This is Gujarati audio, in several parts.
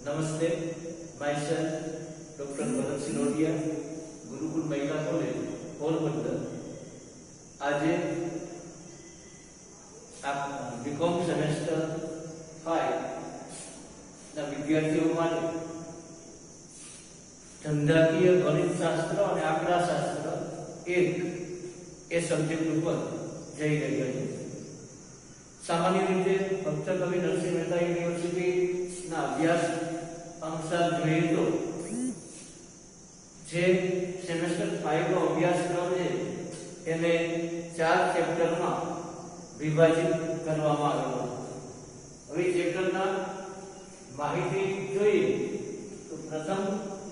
नमस्ते, myself Dr. भरत सिनोडिया, गुरुकुल महिला कॉलेज पोरबंदर। आज बीकॉम सेमेस्टर 5 ના વિદ્યાર્થીઓ માટે ધંધાકીય ગણિતશાસ્ત્ર અને આંકડાશાસ્ત્ર 1 એ સબ્જેક્ટ ઉપર જઈ રહ્યા છે। સામાન્ય રીતે ભક્ત કવિ નરસિંહ મહેતા યુનિવર્સિટીના અભ્યાસ અનુસાર જોઈએ તો જે સેમેસ્ટર 5 નો અભ્યાસક્રમ છે એને 4 ચેપ્ટરમાં વિભાજિત કરવામાં આવ્યો છે। હવે ચેપ્ટરના માહિતી જોઈએ તો પ્રથમ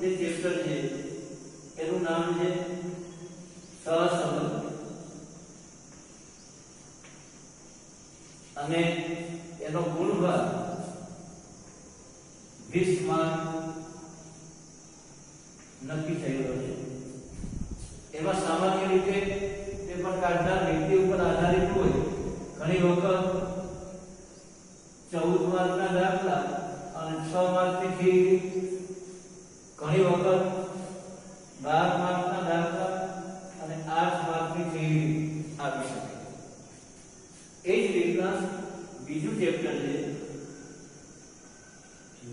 જે ચેપ્ટર છે એનું નામ છે સહસંબંધ અને એનો ગુણભાર 20 માર્ક નક્કી થયેલો છે। એમાં સામાન્ય રીતે પેપર કાઢનાર વ્યક્તિ ઉપર આધારિત હોય। ઘણી વખત 14 માર્કના દાખલા અને 6 માર્કની થિયરી, ઘણી વખત 12 માર્કના દાખલા અને 8 માર્કની થિયરી આવી શકે। એ જ રીતના બીજું ચેપ્ટર છે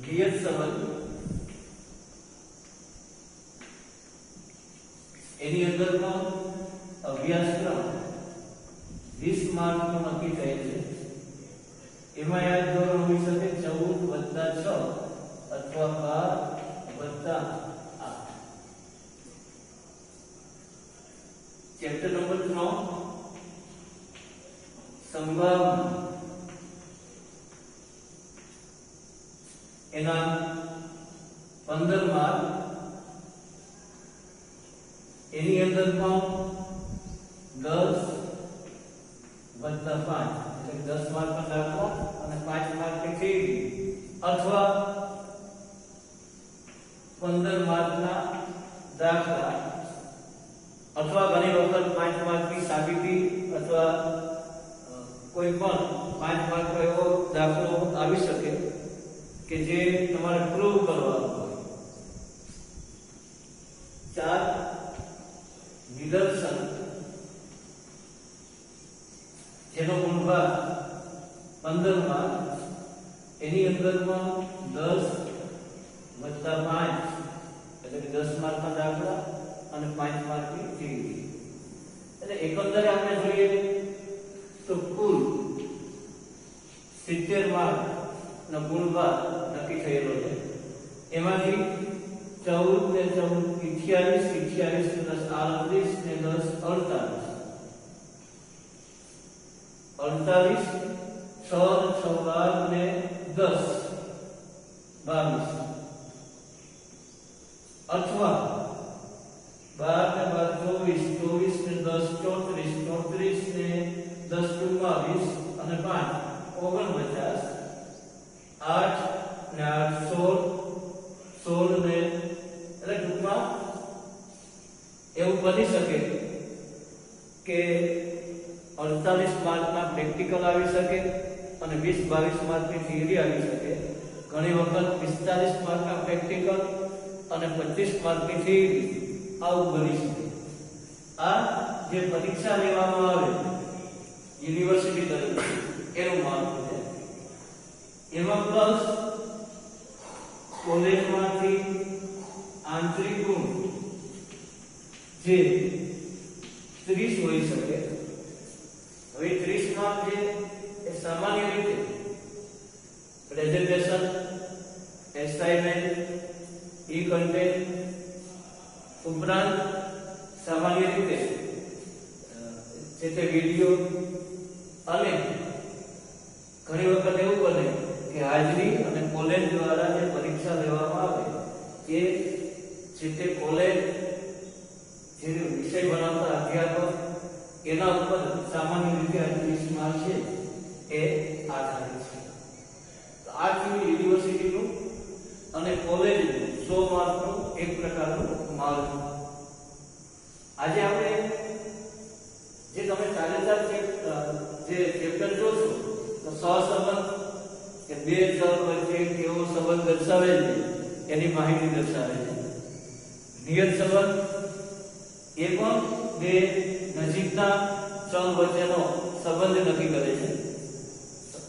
નિયત સંબંધ। એની અંદરનો અભ્યાસક્રમ 20 માર્કનો નક્કી થયેલ છે। એમાં યાદ ધોરણ હોઈ શકે 14+6 અથવા 12+8। ચેપ્ટર નંબર 3 સંભાવના। એના 15 માર્ક। એની અંદર પણ 10+5 એટલે 10 માર્કનો દાખલા અને 5 માર્કની થિયરી અથવા 15 માર્કના દાખલા અથવા ઘણી વખત 5 માર્કની સાબિતી અથવા કોઈ પણ 5 માર્કનો એવો દાખલો આવી શકે કે જે તમારે પ્રૂવ કરવાનો હોય। 4 નિદર્શન, જેનો ગુણભાર 15 માર્ક। એની અંદરમાં 10+5 એટલે કે 10 માર્કના દાખલા અને 5 માર્કની થિયરી। એટલે એકંદરે આપણે જોઈએ તો કુલ 70 માર્કનો ગુણભાર નક્કી થયેલો છે। એમાંથી 14 ને 14 28 ને 10 38 ને 10 48 6 ને 10 22 અથવા 12 ને 24 ને 10 34 ને 10 22 અને 5 49 8 ને 8 16 ને એટલે ટૂંકમાં એવું બની શકે કે 48 માર્કના પ્રેક્ટિકલ આવી શકે અને 20-22 માર્કની થિયરી આવી શકે। ઘણી વખત 45 માર્કના પ્રેક્ટિકલ અને 25 માર્કની થિયરી આવું બની શકે। આ જે પરીક્ષા લેવામાં આવે યુનિવર્સિટી તરફથી એનું માર્ક છે। એમાં પ્લસ કોલેજમાંથી આંતરિક ગુણ જે 30 હોઈ શકે। હવે 30 માર્ક છે એ સામાન્ય રીતે પ્રેઝન્ટેશન, એસાઇનમેન્ટ, ઈ કન્ટેન્ટ ઉપરાંત સામાન્ય રીતે જે તે વિડિયો અને ઘણી વખત એવું બને કે હાજરી અને કોલેજ દ્વારા જે પરીક્ષા લેવામાં આવે એ જે તે કોલેજ જે વિષય ભણાવતા અધ્યાપક એના ઉપર સામાન્ય રીતે 30 માર્ક છે એ આધારિત છે। તો આ યુનિવર્સિટીનું અને કોલેજનું 100 માર્કનું એક પ્રકારનું માળખું। આજે આપણે જે તમે ચારે ચાર જે ચેપ્ટર જોશો તો સહસંબંધ કે બે ચલ વચ્ચે કેવો સંબંધ દર્શાવે છે એની માહિતી દર્શાવે છે. નિયત સંબંધ એ પણ બે નજીકના ચલ વચ્ચેનો સંબંધ નક્કી કરે છે.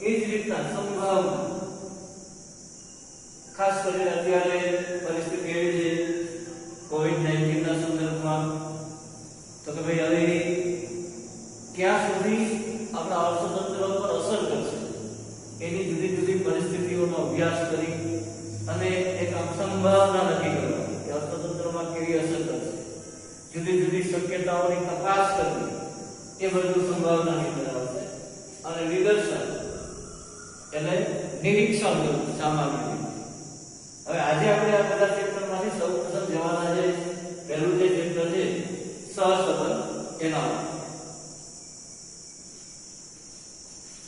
એ જ રીતના સંભાવના, ખાસ કરીને અત્યારે પરિસ્થિતિ એવી છે કોવિડ-19 ના સંદર્ભમાં, તો કે ભાઈ હવે ક્યાં સુધી આપણા અર્થતંત્ર પર અસર કરશે એની જુદી જુદી પરિસ્થિતિઓનો અભ્યાસ કરી અને એક સંભાવના નક્કી કરવાની કે અર્થતંત્રમાં કેવી અસર કરશે, જુદી જુદી શક્યતાઓની તપાસ કરવી, એ બધું સંભાવનાની અંદર આવશે. અને નિદર્શન એટલે નિરીક્ષણ કરવું સામાન્ય રીતે. હવે આજે આપણે આ બધા ચેપ્ટરમાંથી સૌપ્રથમ જવાના છે, પહેલું જે ચેપ્ટર છે સહસંબંધ એના.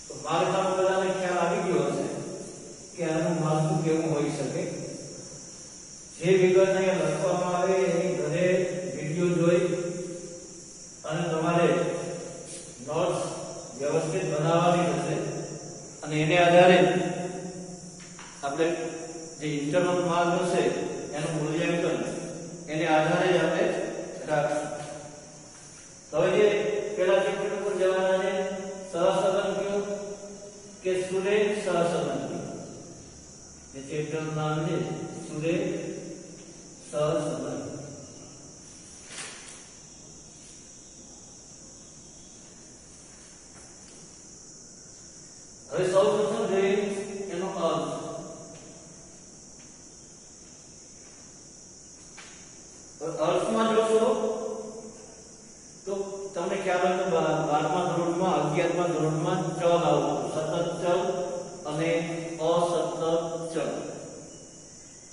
તો માળખામાં બધાને ખ્યાલ આવી ગયો હશે કે આનું માળખું કેવું હોઈ શકે. જે વિગત અહીંયા લખવામાં આવે એની ઘરે વિડીયો જોઈ અને તમારે નોટ્સ વ્યવસ્થિત બનાવવાની હશે અને એને આધારે આપણે જે ઇન્ટરનલ માર્ક હશે એનું મૂલ્યાંકન એને આધારે જ આપણે રાખશું. હવે જે પેલા ચેપ્ટર ઉપર જવાના છે સહસંબંધ કયો કે સુરેખ સહસંબંધ. જે ચેપ્ટરનું નામ છે સુરેખ સહસંબંધ. હવે સૌપ્રથમ જોઈએ એનો અર્થ. અર્થમાં જોશો તો તમને ખ્યાલ હોય તો 12મા ધોરણમાં 11મા ધોરણમાં ચલ આવતું, સતત ચલ અને અસતત ચલ.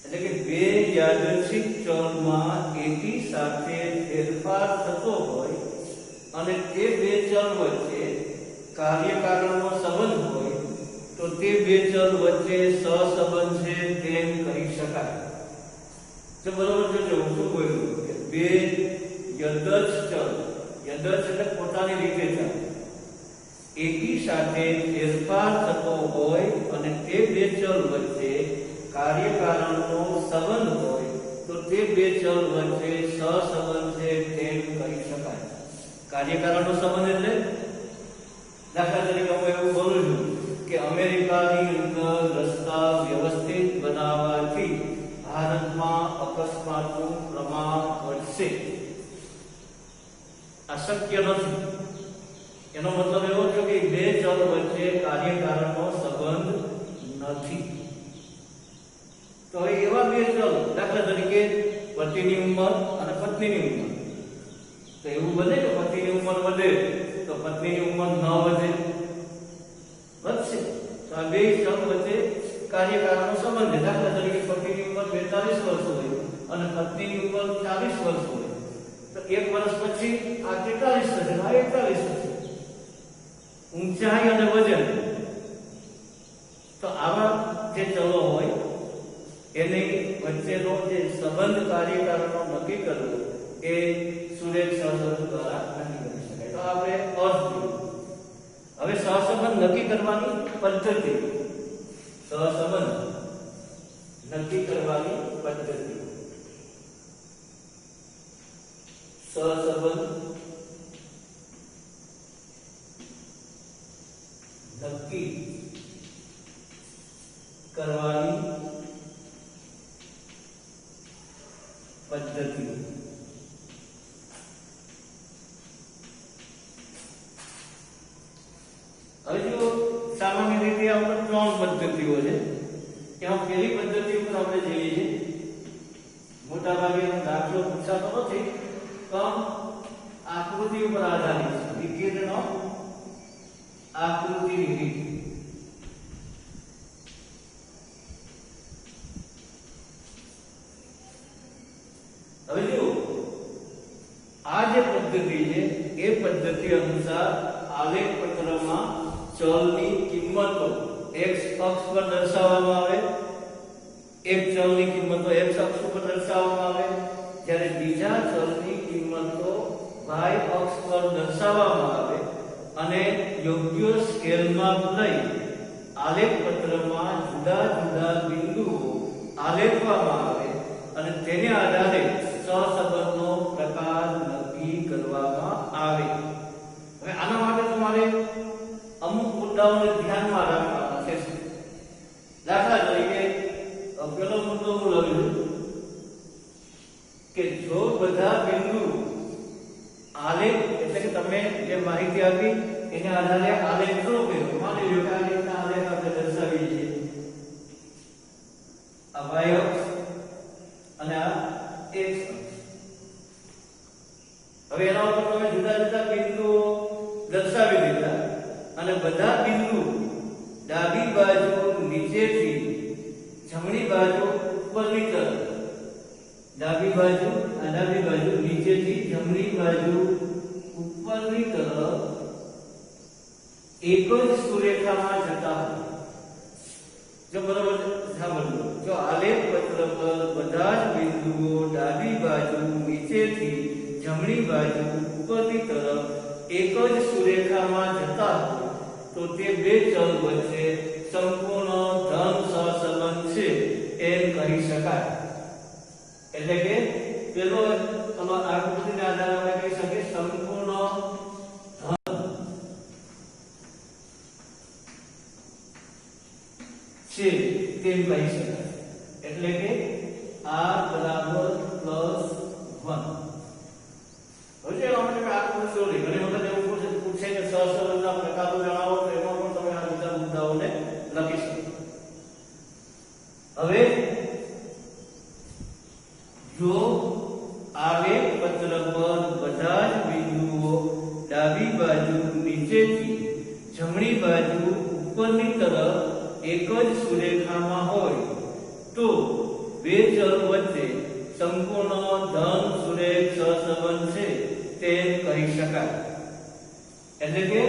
એટલે કે બે યાદચ્છિક ચલમાં એકી સાથે ફેરફાર થતો હોય અને તે બે ચલ વચ્ચે કાર્યકારણનો સંબંધ હોય તો તે બે ચલ વચ્ચે સહસંબંધ છે તેમ કહી શકાય. તો બરોબર જોજો હું શું બોલ્યું કે બે યદચ્છ ચલ, યદચ્છ એટલે પોતાની રીતે ચાલે, એકી સાથે ફેરફાર થતો હોય અને તે બે ચલ વચ્ચે કાર્યકારણનો સંબંધ હોય તો તે બે ચલ વચ્ચે સહસંબંધ છે તેમ કહી શકાય. કાર્યકારણનો સંબંધ એટલે દાખલા તરીકે હું એવું બોલું છું કે અમેરિકાની અંદર રસ્તા વ્યવસ્થિત બનાવવાથી ભારતમાં અકસ્માતનું પ્રમાણ ઘટશે. આ શક્ય નથી. એનો મતલબ એવો છે કે બે ચલ વચ્ચે કાર્યકારણનો સંબંધ નથી. તો એવા બે ચલ દાખલા તરીકે પતિની ઉંમર અને પત્નીની ઉંમર, તો એવું બને કે પતિની ઉંમર વધે તો પત્નીની ઉંમર ન વધે, વધશે. તો આ બે ચલ વચ્ચે કાર્યકારણનો સંબંધ છે. દાખલા તરીકે પતિની ઉંમર 42 વર્ષ હોય અને પત્નીની ઉંમર 40 વર્ષ હોય તો એક વર્ષ પછી આ 43 થશે, આ 41 થશે. ઊંચાઈ અને વજન, તો આવા જે ચલો હોય એની વચ્ચેનો જે સંબંધ કાર્યકારણનો નક્કી કરવો એ સુરેખ સહસંબંધ દ્વારા નક્કી કરી શકાય. તો આપણે અર્થ જોયું. હવે સહસંબંધ નક્કી કરવાની પદ્ધતિ, સહસંબંધ નક્કી કરવાની પદ્ધતિ. સહસંબંધ નક્કી કરવાની પદ્ધતિ. હવે જો સામાન્ય રીતે આપણે ત્રણ પદ્ધતિઓ છે. એમાં પહેલી પદ્ધતિ ઉપર આપણે જઈએ છીએ. મોટા ભાગે દાખલો પૂછાતો નથી પણ આકૃતિ ઉપર આધારિત છે. વિકિરણ આકૃતિની રીત. હવે જો આ જે પદ્ધતિ છે એ પદ્ધતિ અનુસાર આલેખ પત્રમાં ચલની કિંમતો x અક્ષ પર દર્શાવવામાં આવે, એક ચલની કિંમતો x અક્ષ પર દર્શાવવામાં આવે, જ્યારે બીજા ચલની કિંમતો y અક્ષ પર દર્શાવવામાં આવે અને યોગ્ય સ્કેલમાં લઈ આલેખ પત્રમાં જુદા જુદા બિંદુઓ આલેખવામાં આવે અને તેને આધારે સહસંબંધનો પ્રકાર નક્કી કરવામાં આવે. હવે આના માટે તમારે અમુક મુદ્દાઓને ધ્યાનમાં રાખવાના છે. દાખલા તરીકે પેલો મુદ્દો હું લઉં કે જો બધા બિંદુ આલેખ એટલે કે તમે જે માહિતી આપી એને આધારે આલેખ શરૂ કર્યો. માની લો કે આ રીતના આલેખ આપણે દર્શાવીએ છીએ. આ y અક્ષ અને આ x અક્ષ. હવે એના ઉપર તમે જુદા જુદા બિંદુઓ દર્શાવી દીધા અને બધા બિંદુ ડાબી બાજુ નીચેથી જમણી બાજુ ઉપરની તરફ, ડાબી બાજુ નીચેથી જમણી બાજુ ઉપરની તરફ એક જ સુરેખામાં જતા હોય. જો બરાબર સાંભળો, જો આલેખ પત્ર પર બધા જ બિંદુઓ ડાબી બાજુ નીચેથી જમણી બાજુ ઉપરની તરફ એક જ સુરેખામાં જતા હોય તો તે બે ચલ વચ્ચે સંપૂર્ણ ધન સહસંબંધ છે એમ કહી શકાય. એટલે કે પેલો તમારા આકૃતિના આધારે આપણે કહી શકીએ સંપૂર્ણ ધન છે તેમ કહી શકાય. એટલે કે r બરાબર +1. હવે આપણે આકૃતિ દોરી ઘણી વખત એવું પૂછે કે સહસંબંધના પ્રકારો જણાવો તો એમાં પણ તમે આ બધા મુદ્દાઓને લખી શકો. હવે જો આલેખ પત્ર પર બધા જ બિંદુઓ ડાબી બાજુ નીચેથી જમણી બાજુ ઉપરની તરફ એક જ સુરેખામાં હોય તો બે ચલ વચ્ચે સંપૂર્ણ ધન સુરેખ સહસંબંધ છે તેમ કહી શકાય. એટલે કે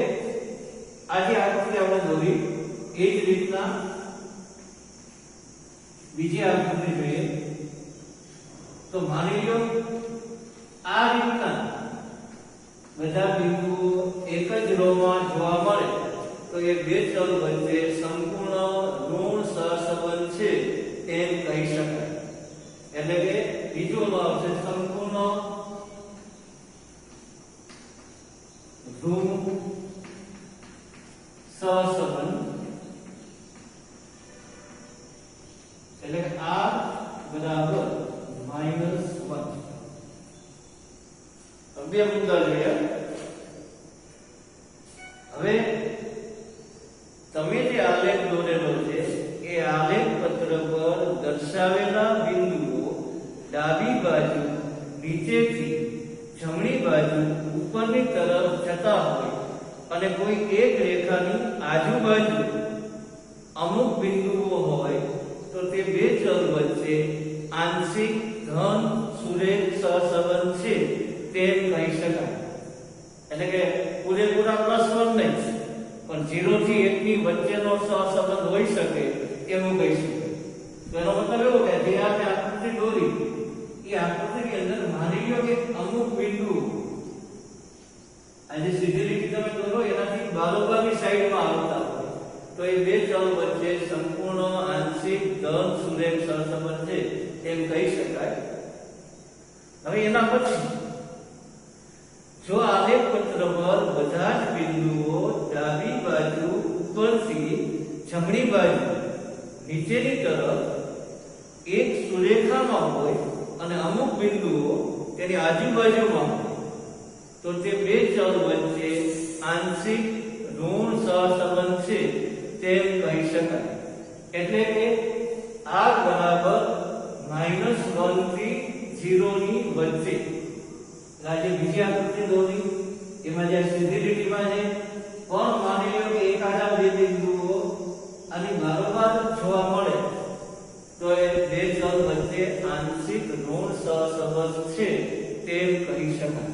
આજે આકૃતિ આપણે દોરી એ જ રીતના બીજી આકૃતિ જોઈએ તો માની લો આ રીતના બધા બિંદુઓ એક જ રોમાં જોવા મળે તો એ બે ચલ વચ્ચે સંપૂર્ણ ઋણ સહસંબંધ છે એમ કહી શકાય. એટલે કે બીજો લો આવશે સંપૂર્ણ ઋણ સહસંબંધ. એટલે કે r બરાબર -1. બે મુદ્દા જોઈએ. હવે તમે જે આલેખ દોરેલો છે એ આલેખ પત્ર પર દર્શાવેલા બિંદુઓ ડાબી બાજુ નીચેથી જમણી બાજુ ઉપરની તરફ જતા હોય અને કોઈ એક રેખાની આજુબાજુ અમુક બિંદુઓ હોય તો તે બે ચલ વચ્ચે આંશિક ધન સુરેખ સહસંબંધ છે તેમ કહી શકાય. એટલે કે પૂરેપૂરા +1 નહીં પણ 0 થી 1 ની વચ્ચેનો સહસંબંધ હોઈ શકે એવું કહી શકાય. એનો મતલબ એવો કે જે આપણે આકૃતિ દોરી એ આકૃતિની અંદર માની લો કે અમુક બિંદુ આજે સીધી રીતે તમે દોરો એનાથી બારોબારની સાઈડમાં આવતા હોય તો એ બે ચલ વચ્ચે સંપૂર્ણ આંશિક ધન સુરેખ સહસંબંધ છે એમ કહી શકાય. હવે એના પછી જો આલેખ પત્ર પર બધા જ બિંદુઓ ડાબી બાજુ ઉપરથી જમણી બાજુ નીચેની તરફ એક સુરેખામાં હોય અને અમુક બિંદુઓ તેની આજુબાજુમાં હોય તો તે બે ચલ વચ્ચે આંશિક ઋણ સહસંબંધ છે તેમ કહી શકાય. એટલે કે r બરાબર -1 થી 0 ની વચ્ચે. આજે બીજી આકૃતિ દોરી એમાં જે સીધી લીટીમાં છે પણ માની લો કે એકાદા બે બિંદુઓ આની બારોબાર જોવા મળે તો એ બે ચલ વચ્ચે આંશિક ઋણ સહસંબંધ છે તેમ કહી શકાય.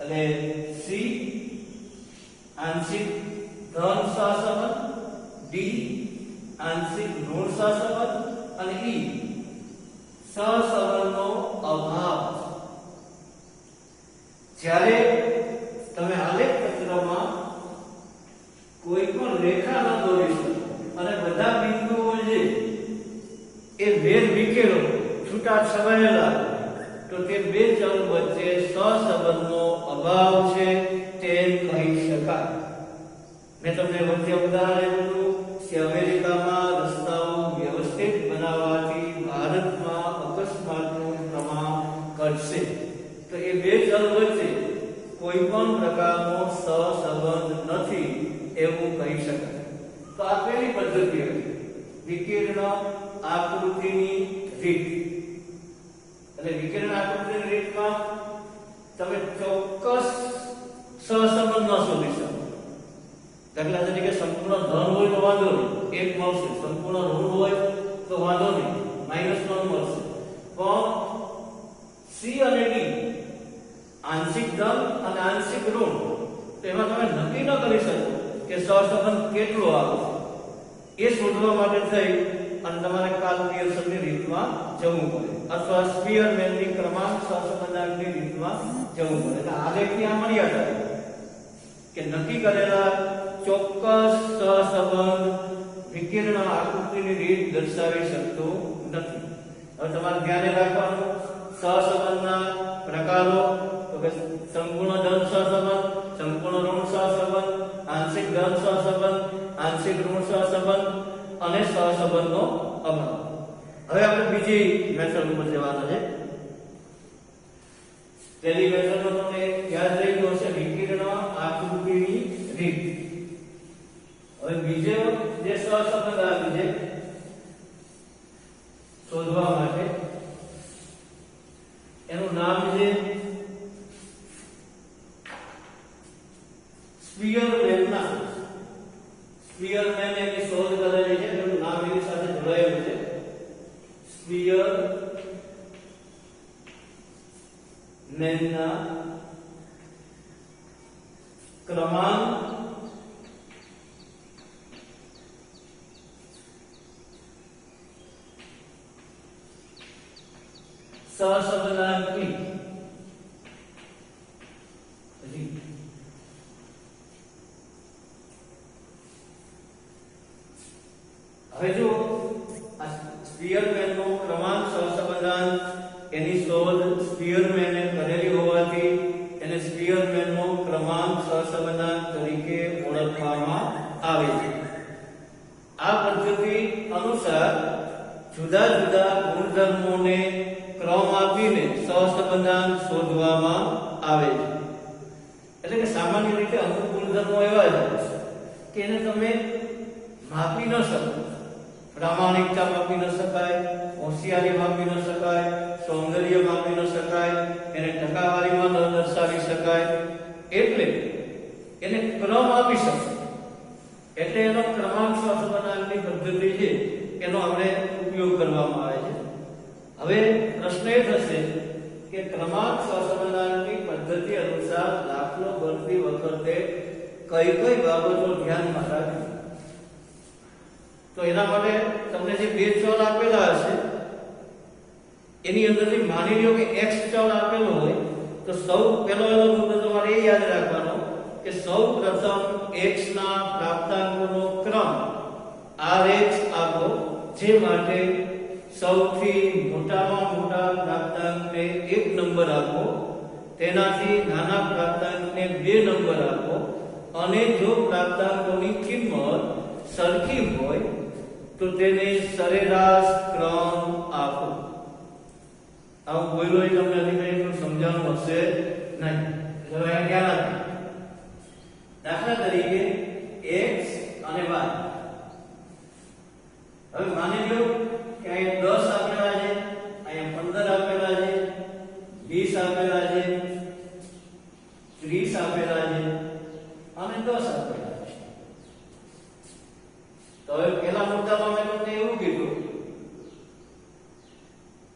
અને C આંશિક ધન સહસંબંધ, D આંશિક ઋણ સહસંબંધ અને E સહસંબંધનો અભાવ. જ્યારે તમે આલેખ પત્રમાં કોઈ પણ રેખા ન દોરીશું અને બધા બિંદુઓ જે એ વેર વિખેરો છૂટા છવાયેલા, તો તે બે ચલ વચ્ચે સહસંબંધનો અભાવ છે તેમ કહી શકાય. મેં તમને વચ્ચે ઉદાહરણ આપ્યું કે અમેરિકામાં રસ્તાઓ વ્યવસ્થિત બનાવવાથી ભારતમાં અકસ્માતનું પ્રમાણ ઘટશે. તો એ બે ચલ વચ્ચે કોઈ પણ પ્રકારનો સહસંબંધ નથી એવું કહી શકાય. તો આ પહેલી પદ્ધતિ હતી, વિકિરણ આકૃતિની રીત. એટલે વિકિરણ આકૃતિની રીતમાં તમે ચોક્કસ સહસંબંધ ન શોધી શકો. દાખલા તરીકે સંપૂર્ણ ધન હોય તો વાંધો નહીં, 1 મળશે. સંપૂર્ણ ઋણ હોય તો વાંધો નહીં, -1 મળશે. પણ સી અને ડી આંશિક ધન અને આંશિક ઋણ, તો એમાં તમે નક્કી ન કરી શકો કે સહસંબંધ કેટલો આવશે. એ શોધવા માટે થઈ અને તમારે કાલ્પનિયસની રીતમાં જવું પડે અથવા સ્પીયરમેનની ક્રમાંક સહસંબંધાંકની રીતમાં જવું પડે. એટલે આ લેખની આ મર્યાદા કે નક્કી કરેલા ચોક્કસ સહસંબંધ વિકિરણ આકૃતિની રીત દર્શાવી શકતો નથી. હવે તમારે ધ્યાને રાખવાનું સહસંબંધના પ્રકારો, તો કે સંપૂર્ણ ધન સહસંબંધ, સંપૂર્ણ ઋણ સહસંબંધ, આંશિક ધન સહસંબંધ, આંશિક ઋણ સહસંબંધ અને સહસંબંધનો અભાવ. હવે આપણે બીજી મેથડ ઉપર જવાના છે. પહેલી મેથડમાં તમને યાદ રહી ગયો છે વિકિરણ આકૃતિની રીત. હવે બીજો જે સહસંબંધ આવ્યું છે શોધવા માટે, એનું નામ છે સ્પીયરમેનના. સ્પીયરમેન એની શોધ કરેલી છે, એનું નામ એની સાથે જોડાયેલું છે, સ્પીયરમેનના ક્રમાંક સહસંબંધાંકની રીત. હવે જો આ સ્પીયરમેનનો ક્રમાંક સહસંબંધાંક એની શોધ સ્પીયરમેને કરેલી હોવાથી એને સ્પીયરમેનનો ક્રમાંક સહસંબંધાંક તરીકે ઓળખવામાં આવે છે. આ પદ્ધતિ અનુસાર જુદા જુદા ગુણધર્મોને ક્રમ આપીને સહસંબંધાંક શોધવામાં આવે છે. એટલે કે સામાન્ય રીતે અમુક ગુણધર્મો એવા છે કે એને તમે માપી ન શકો. પ્રામાણિકતા માપી ન શકાય, હોશિયારી માપી ન શકાય, સૌંદર્ય માપી ન શકાય, એને ટકાવારીમાં ન દર્શાવી શકાય. એટલે એને ક્રમ આપી શકાય. એટલે એનો ક્રમાંક સહસંબંધાંકની પદ્ધતિ છે એનો આપણે ઉપયોગ કરવામાં આવે છે. હવે પ્રશ્ન એ થશે કે ક્રમાંક સહસંબંધાંકની પદ્ધતિ અનુસાર દાખલો ગણતી વખતે કઈ કઈ બાબતો ધ્યાનમાં રાખવી. તો એના માટે તમને જે બે ચલ આપેલા હશે એની અંદરથી માની લો કે x ચલ આપેલો હોય, તો સૌ પહેલો મુદ્દો તમારે એ યાદ રાખવાનો કે સૌ પ્રથમ x ના પ્રાપ્તાંકોનો ક્રમ rx આપો, જે માટે સૌથી મોટામાં મોટા પ્રાપ્તાંકને 1 નંબર આપો, તેનાથી નાના પ્રાપ્તાંકને 2 નંબર આપો, અને જો પ્રાપ્તાંકોની કિંમત સરખી હોય તો તેને સરેરાશ ક્રમ આપો. આવું બોલ્યો તમને અધિકારી સમજાવવાનું હશે નહીં. હવે અહીંયા ધ્યાન આપો. દાખલા તરીકે x અને y. હવે માની લો કે અહીંયા 10 આપેલા છે, અહીંયા 15 આપેલા છે, 20 આપેલા છે, 30 આપેલા છે અને 10 આપેલા છે. તો હવે પહેલા મુદ્દામાં મેં તમને એવું કીધું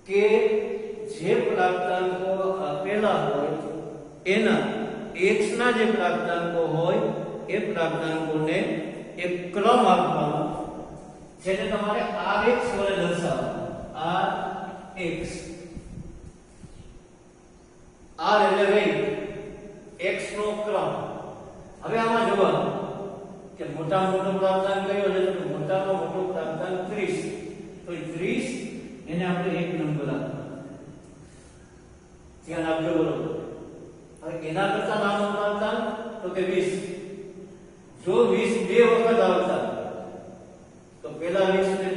કે જે પ્રાપ્તાંકો આપેલા હોય એના x ના જે પ્રાપ્તાંકો હોય એ પ્રાપ્તાંકોને એક ક્રમ આપવાનો, જેને તમારે rx વડે દર્શાવવાનો. rx r એટલે વેગ, x નો ક્રમ. હવે આમાં જોવાનું કે મોટામાં મોટો પ્રાપ્તાંક કયો છે તો મોટામાં મોટો પ્રાપ્તાંક 30 તો 30 એને આપણે એક નંબર આપવાનો ધ્યાન આપજો બરોબર હવે એના કરતા નાનો પ્રાપ્તાંક તો કે 20 જો 20 બે વખત આવતા તો પહેલા 20 ને 2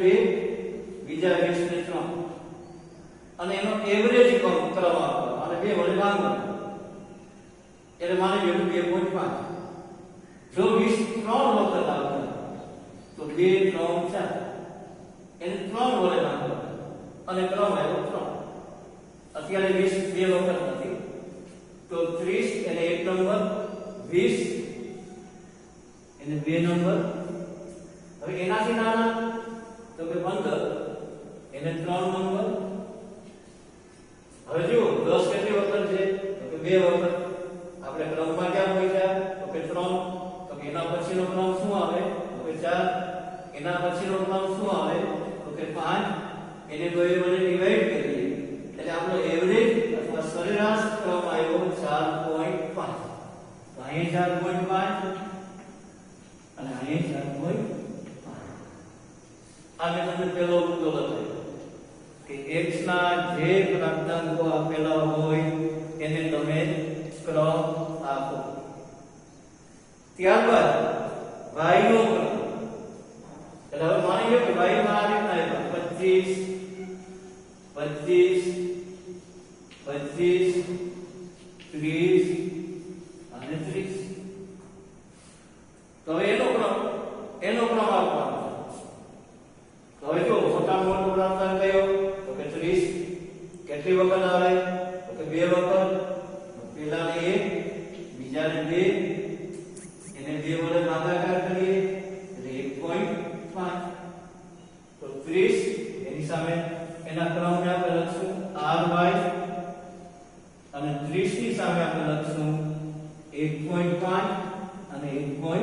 બીજા 20 ને 3 અને એનો એવરેજ ક્રમ આપવાનો અને બે વડે ભાગવાનો એટલે માની લો 2.5 જો 20 ત્રણ વખત આવતા તો 2 3 4 એને 3 વડે ભાગવાનો અને ક્રમ આવ્યો 3 અત્યારે 20 બે વખત નથી તો 30 એને એક નંબર 20 એને બે નંબર હવે એનાથી નાના તો કે 15 એને 3 નંબર હવે જો 10 કેટલી વખત છે તો કે બે વખત આપણે ક્રમમાં ક્યાં પહોંચ્યા તો કે 3 તો કે એના પછીનો ક્રમ શું આવે તો કે 4 એના પછીનો ક્રમ શું આવે તો કે 5 એને બે વડે ડિવાઈડ કરીએ એટલે આપણો એવરેજ અથવા સરેરાશ ક્રમ આવ્યો 4.5 તો અહીં 4.5 અને અહીં 4.5 આ મેં તમને પહેલો મુદ્દો બતાવ્યો કે x ના જે પ્રાપ્તાંકો આપેલા હોય એને તમે ક્રમ આપો ત્યારબાદ y નો ક્રમ એટલે હવે માની લો કે y માં આ રીતના આવ્યા 25 25 30 અને 30 તો હવે એનો ક્રમ આપવાનો તો હવે જો મોટા મોટો પ્રાપ્તાંક કયો તો કે 30 કેટલી વખત આવે તો કે બે વખત પહેલાને 1 બીજાને 2 એને 2 વડે ભાગાકાર કરીએ એટલે 1.5 તો 30 એની સામે એના ક્રમને આપણે લખશું ry અને 30 ની સામે આપણે લખશું 1.5 અને 1.5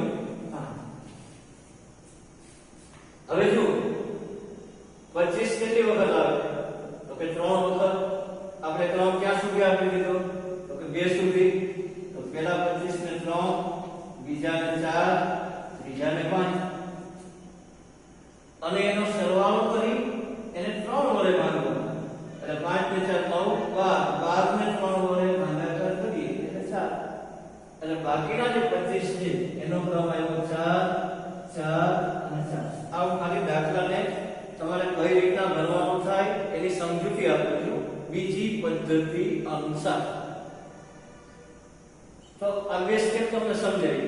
હવે જો 25 કેટલી વખત આવે તો કે 3 વખત આપણે ક્રમ ક્યાં સુધી આપી દીધો તો કે 2 સુધી તો પહેલા 25 ને 3 બીજાને 4 ત્રીજાને 5 અને એનો સરવાળો કરી એને 3 વડે ભાગવાનો એટલે 5 ને 4 9 12 ને 3 વડે ભાગાકાર કરીએ એટલે 4 એટલે બાકીના જે 25 છે એનો ક્રમ આવ્યો 4 4 અને 4 આવું ખાલી દાખલાને તમારે કઈ રીતના ભરવાનું થાય એની સમજૂતી આપું છું બીજી પદ્ધતિ અનુસાર તો આ બે સ્ટેપ તમને સમજાઈ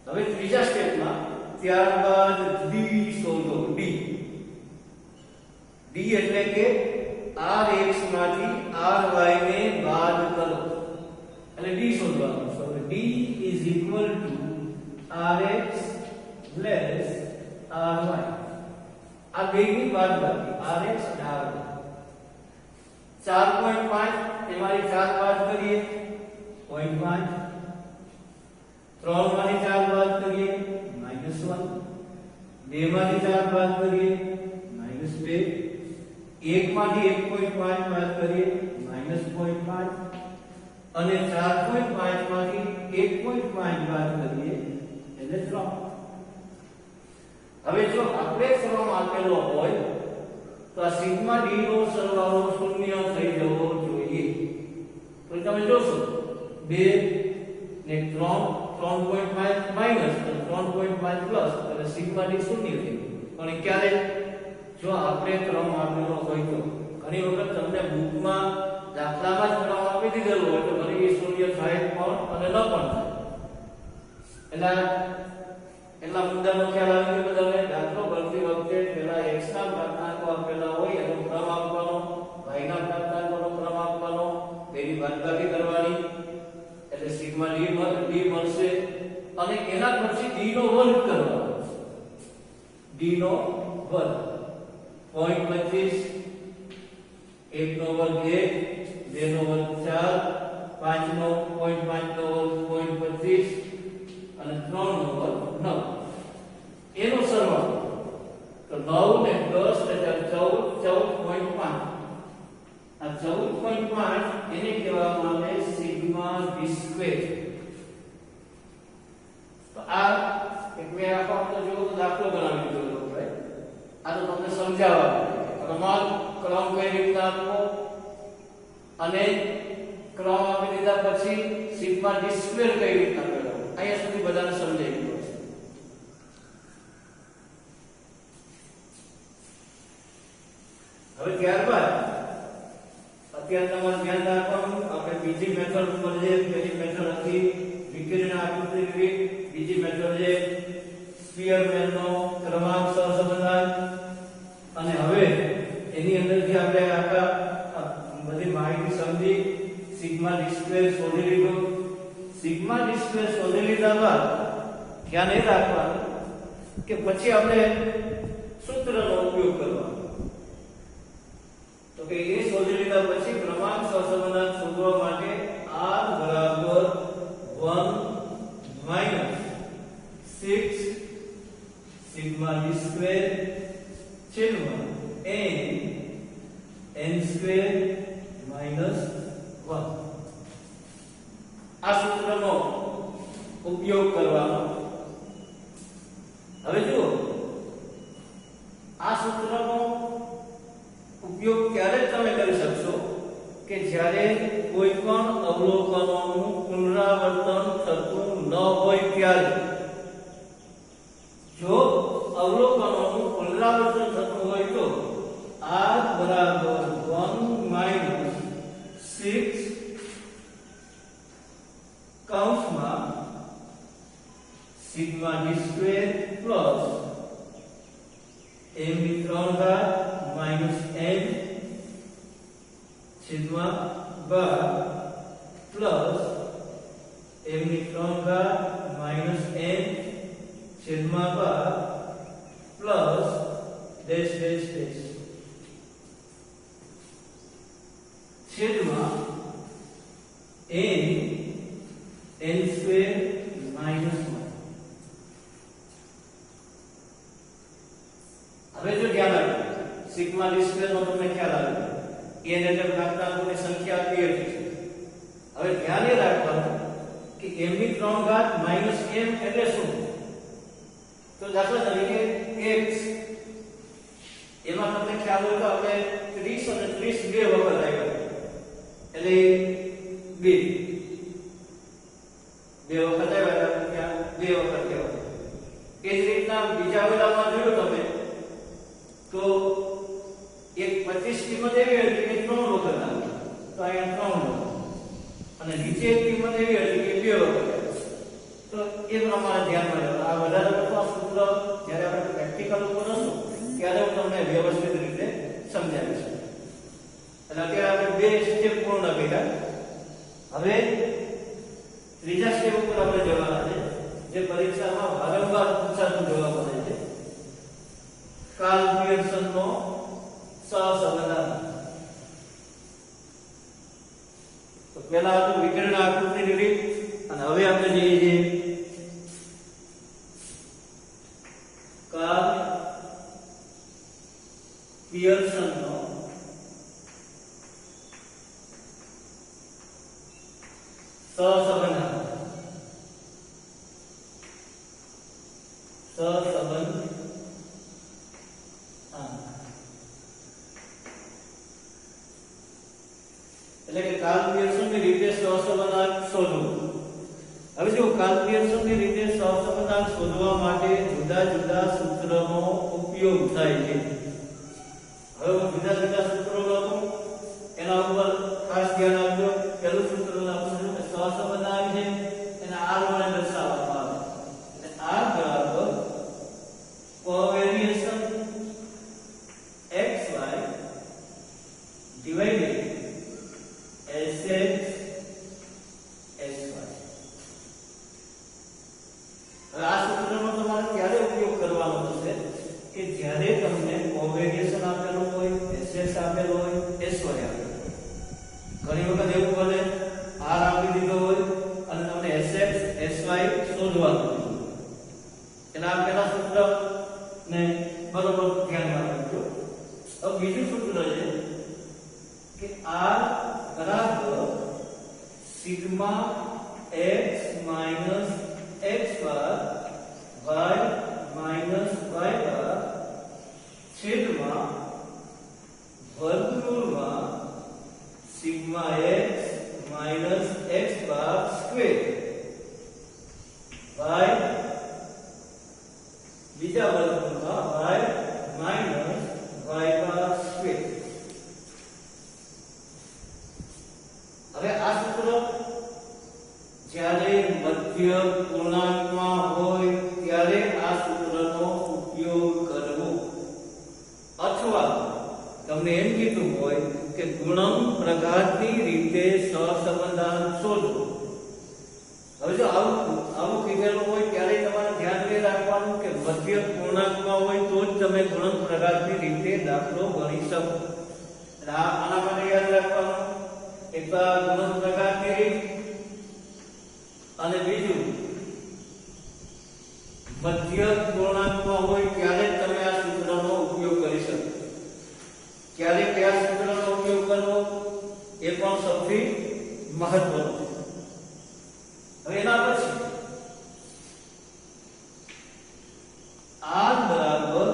ગયું હવે ત્રીજા સ્ટેપમાં ત્યારબાદ ડી શોધો ડી એટલે કે rx માંથી ry ને બાદ કરો એટલે ડી શોધવાનું છે હવે d = rx less ry આ બેની બાદબાકી rx અને ry 4.5 એમાંથી 4 બાદ કરીએ 0.5 3 માંથી 4 બાદ કરીએ -1 2 માંથી 4 બાદ કરીએ -2 1 માંથી 1.5 બાદ કરીએ -0.5 અને 4.5 માંથી 1.5 બાદ કરીએ એટલે 3 હવે જો આપણે ક્રમ આપેલો હોય તો આ સિગ્મા d નો સરવાળો 0 થઈ જવો જોઈએ તો તમે જોશો 2 ને 3 3.5 માઈનસ 3.5 પ્લસ એટલે સિગ્મા d 0 થઈ પણ ક્યારે જો આપણે ક્રમ આપેલો હોય તો ઘણી વખત તમને બુકમાં દાખલામાં જ ક્રમ આપી દીધેલો હોય તો ઘણી 0 થાય પણ અને ન પણ થાય એટલા મુદ્દાનો ખ્યાલ આવી ગયો બધાને દાખલો કરતી વખતે પહેલા x ના પ્રાપ્તાંકો આપેલા હોય એનો ક્રમ આપવાનો y ના પ્રાપ્તાંકોનો ક્રમ આપવાનો તેની બાદબાકી કરવાની એટલે સિગ્મા d મળશે અને એના પછી d નો વર્ગ કરવાનો d નો વર્ગ 0.25 1 નો વર્ગ 1 2 નો વર્ગ 4 5 નો 0.5 નો વર્ગ 0.25 અને 3 નો વર્ગ 9 એનો સરવાળો તો 9 ને 10 એટલે 14.5 આ 14.5 એને કહેવામાં આવે સિગ્મા d સ્ક્વેર તો આ મેં આખો તો જો દાખલો બનાવી દીધો છે આ તો તમને સમજાવવા ક્રમાંક ક્રમ કઈ રીતના આપવો અને ક્રમ આપી દીધા પછી સિગ્મા ડી સ્ક્વેર કઈ રીતના મેળવવો અહીંયા સુધી બધાને સમજાઈ ગયું છે. હવે ત્યારબાદ અત્યારે તમારે ધ્યાન રાખવાનું આપણે બીજી મેથડ ઉપર જે પહેલી મેથડ હતી વિકર્ણ આકૃતિ બીજી મેથડ છે સ્પીયરમેનનો ક્રમાંક સહસંબંધાંક અને હવે એની અંદરથી આપણે આખા બધી માહિતી સમજી સિગ્મા ડી સ્ક્વેર શોધી લીધો. સિગ્મા ડી સ્ક્વેર શોધી લીધા બાદ ધ્યાન એ રાખવાનું કે પછી આપણે સૂત્રનો ઉપયોગ કરવાનો. તો કે એ શોધી લીધા પછી ક્રમાંક સહસંબંધાંક શોધવા માટે r બરાબર 1 6 સિગ્મા ડી સ્ક્વેર છેદમાં n સ્ક્વેર માઈનસ 1 આ સૂત્રનો ઉપયોગ કરવાનો. હવે જુઓ આ સૂત્રનો ઉપયોગ ક્યારે તમે કરી શકશો કે જ્યારે કોઈ પણ અવલોકનોનું પુનરાવર્તન થતું ન હોય ત્યારે. જો અવલોકનોનું પુનરાવર્તન થતું હોય તો r બરાબર 1 6 કૌંસમાં sigma D square plus m ની 3 ઘાત માઈનસ n છેદમાં 12 પ્લસ m ની 3 ઘાત માઈનસ n છેદમાં 12 પ્લસ ડેશ ડેશ ડેશ છેદમાં n સ્ક્વેર માઈનસ 1. હવે જો ધ્યાન રાખો સિગ્મા ડી સ્ક્વેર નો તમને ખ્યાલ આવે n એટલે ઘાતાંકોની સંખ્યા આપી છે. હવે ધ્યાન એ રાખવાનું કે m ની 3 ઘાત માઈનસ m એટલે શું? તો દાખલા તરીકે x એમાં તમને ખ્યાલ હોય તો આપણે 30 અને 30 બે વખત આવ્યા એટલે 2 વખત આવ્યા ત્યાં 2 વખત કહેવાય. એ જ રીતના બીજા ઉદાહરણમાં જોયું તમે તો એક 25 કિંમત એવી હતી કે 3 વખત આવી તો અહીંયા 3 વખત અને નીચે એક કિંમત એવી હતી કે 2 વખત તો એ પ્રમાણે ધ્યાનમાં રાખો. આ વધારે પડતું સૂત્ર જ્યારે આપણે પ્રેક્ટિકલ ઉપર હશું ત્યારે હું તમને વ્યવસ્થિત રીતે સમજાવીશ. એટલે અત્યારે આપણે 2 સ્ટેપ પૂર્ણ કર્યા. હવે ત્રીજા સ્ટેપ ઉપર આપણે જવાના છે જે પરીક્ષામાં વારંવાર પૂછાતો જવાબ બને છે કાર્લ પિયર્સનનો સહસંબંધાંક. તો પહેલા હતું વિકર્ણ આકૃતિની રીત અને હવે આપણે જઈએ છીએ કાર્લ પિયર્સનનો સહસંબંધાંક. એટલે કે કાર્લ પિયર્સનની રીતે સહસંબંધાંક શોધવું. હવે જો કાર્લ પિયર્સનની રીતે સહસંબંધાંક શોધવા માટે જુદા જુદા સૂત્રનો ઉપયોગ થાય છે. હવે હું જુદા જુદા સૂત્રો લખું એના ઉપર ખાસ ધ્યાન આપજો. પહેલું સૂત્ર લખું છું કે સહસંબંધાંક છે એના r વડે દર્શાવવામાં આવે એટલે r બરાબર કોવેરિએશન xy ડિવાઇડેડ sx sy. હવે આ સૂત્રનો તમારે ક્યારે ઉપયોગ કરવાનો થશે કે જ્યારે તમને કોવેરિએશન આપેલું હોય sx આપેલો હોય sy આપેલો હોય. ઘણી વખત એવું બને r આપી દીધો હોય અને તમને sx sy શોધવાનું હોય. એના પેલા સૂત્ર ને બરોબર ધ્યાનમાં રાખજો. હવે બીજું સૂત્ર છે કે r બરાબર સિગ્મા x માઈનસ x બાર y વર્ગમૂળમાં સિગ્મા x માઈનસ x બાર સ્ક્વેર y બીજા વર્ગમૂળમાં y માઈનસ y બાર સ્ક્વેર. હવે આ સૂત્ર જ્યારે મધ્ય પૂર્ણાંકમાં હોય ત્યારે આ સૂત્રનો ઉપયોગ કરવો, અથવા તમને એમ કીધું હોય કે ગુણન પ્રઘાતની રીતે સહસંબંધાંક શોધો. હવે જો આવું કીધેલું હોય ત્યારે તમારે ધ્યાન એ રાખવાનું કે મધ્ય પૂર્ણાંકમાં હોય તો જ તમે ગુણન પ્રઘાતની રીતે દાખલો ગણી શકો. આના માટે યાદ રાખવાનું એક તો ગુણન પ્રઘાતની રીત અને બીજું મધ્ય પૂર્ણાંકમાં હોય ત્યારે જ તમે આ સૂત્રનો ઉપયોગ કરી શકો. ક્યારે કયા સૂત્રનો ઉપયોગ કરવો એ પણ સૌથી મહત્વનું છે. હવે એના પછી r બરાબર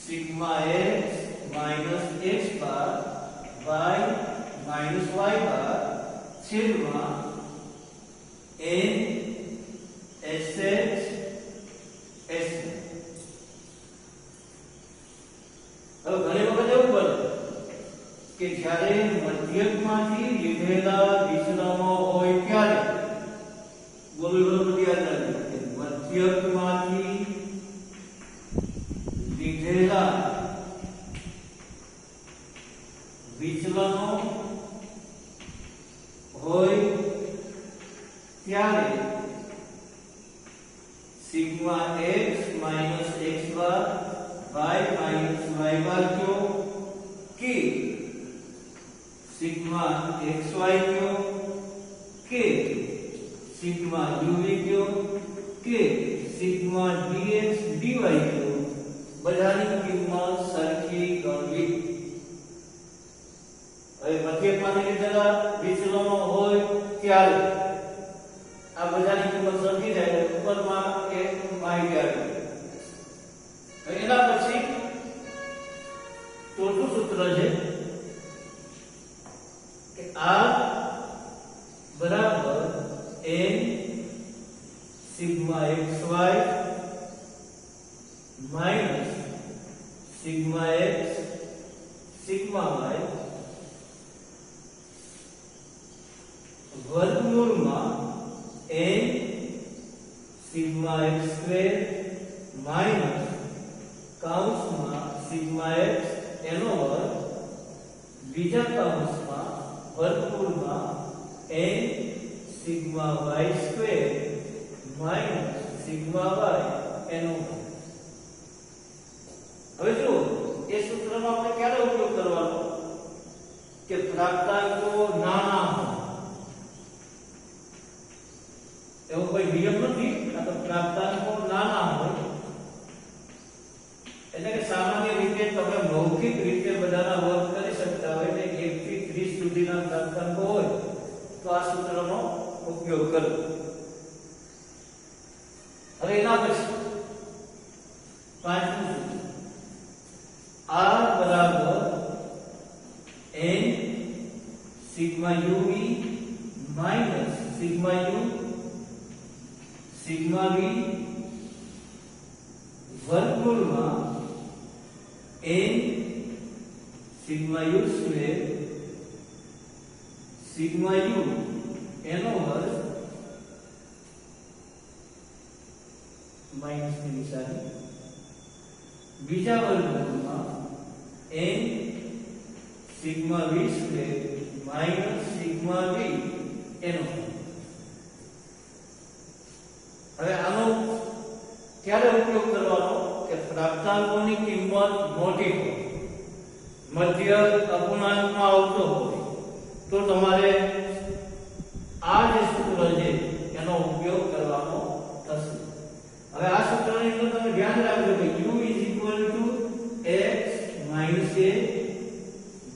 સિગ્મા x માઈનસ x બાર y માઈનસ y બાર છેદમાં n sh s. હવે ઘણી વખત એવું બને કે જ્યારે મધ્યકમાંથી લીધેલા વિચલનો હોય ત્યારે બોલવું યાદ રાખજો કે મધ્યકમાંથી લીધેલા વિચલનો હોય ત્યારે સિગ્મા x માઈનસ x બાર y માઈનસ y બાર क्यों कि सिग्मा xy क्यों कि सिग्मा uv क्यों कि सिग्मा dx dy क्यों બધાની કિંમત સરખી ગણવી. હવે મધ્યકમાંથી લીધેલા વિચલનો હોય ત્યારે આ બધાની કિંમત સરખી જાય ઉપરમાં એક માહિતી આવી. એના પછી ચોથું સૂત્ર છે કે r બરાબર n sigma xy minus sigma x sigma y વર્ગમૂળમાં n sigma x square minus કાઉન્સમાં સિગ્મા x એનો વર્ગ બીજા કાઉન્સમાં વર્ગમૂળમાં n sigma y square minus sigma y એનો વર્ગ. હવે જો એ સૂત્રનો આપણે ક્યારે ઉપયોગ કરવાનો કે પ્રાપ્તાંકો નાના હોય. એવો કોઈ નિયમ નથી, આ તો પ્રાપ્તાંકો નાના હોય એટલે કે સામાન્ય રીતે તમે મૌખિક રીતે બધાના વર્ગ કરી શકતા હોય ને 1 થી 30 સુધીના પ્રાપ્તાંકો હોય તો આ સૂત્રનો ઉપયોગ કરો. હવે એના પછી પાંચમું સૂત્ર r બરાબર n sigma uv minus sigma u sigma v વર્ગમૂળમાં n sigma u square sigma u એનો વર્ગ માઈનસ ની નિશાની બીજા વર્ગમૂળમાં n sigma v square minus sigma v એનો. હવે આનો ક્યારે ઉપયોગ કરવાનો કે પ્રાપ્તાંકોની કિંમત મોટી હોય, મધ્ય અપૂર્ણાંકમાં આવતો હોય તો તમારે આ જે સૂત્ર છે એનો ઉપયોગ કરવાનો થશે. હવે આ સૂત્રની અંદર તમે ધ્યાન રાખજો કે u x minus a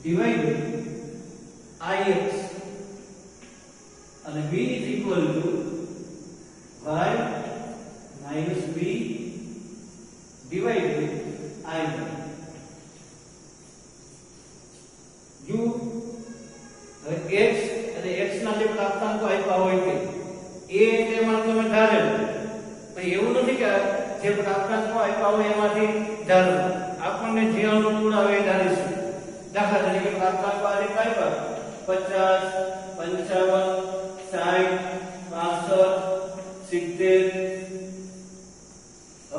divided ix and b is equal to y minus b divided I. જે પ્રાપ્તાંકો આપ્યા હોય એમાંથી ધારવું. આપણને જે અનુકૂળ આવે એ ધારીશું. દાખલા તરીકે પ્રાપ્તાંકો આ રીતે આપ્યા 50, 55, 60, 65, 70.